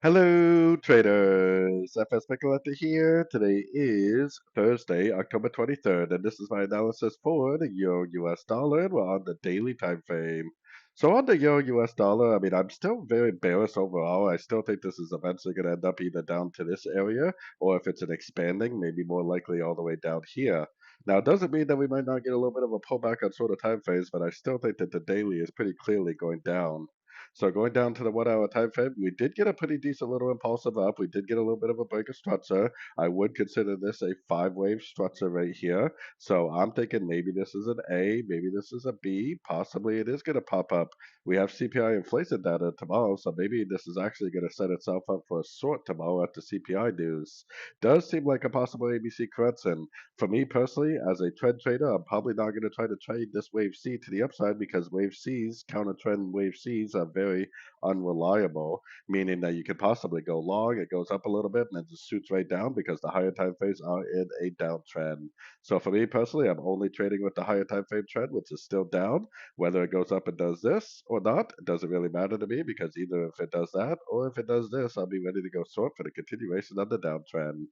Hello, traders. FX Pip Collector here. Today is Thursday, October 23rd, and this is my analysis for the Euro US dollar, and we're on the daily time frame. So on the Euro US dollar, I mean, I'm still very bearish overall. I still think this is eventually going to end up either down to this area, or if it's an expanding, maybe more likely all the way down here. Now, it doesn't mean that we might not get a little bit of a pullback on sort of time frames, but I still think that the daily is pretty clearly going down. So going down to the 1 hour time frame, we did get a pretty decent little impulsive up. We did get a little bit of a break of structure. I would consider this a five-wave structure right here. So I'm thinking maybe this is an A, maybe this is a B, possibly it is going to pop up. We have CPI inflation data tomorrow, so maybe this is actually going to set itself up for a short tomorrow after CPI news. Does seem like a possible ABC correction. For me personally, as a trend trader, I'm probably not going to try to trade this wave C to the upside because wave C's, counter trend wave C's, are very unreliable, meaning that you could possibly go long, it goes up a little bit, and then just shoots right down because the higher time frames are in a downtrend. So for me personally, I'm only trading with the higher time frame trend, which is still down. Whether it goes up and does this or not, it doesn't really matter to me because either if it does that or if it does this, I'll be ready to go short for the continuation of the downtrend.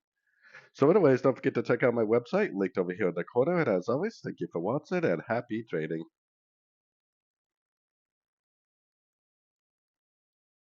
So anyways, don't forget to check out my website linked over here in the corner. And as always, thank you for watching and happy trading.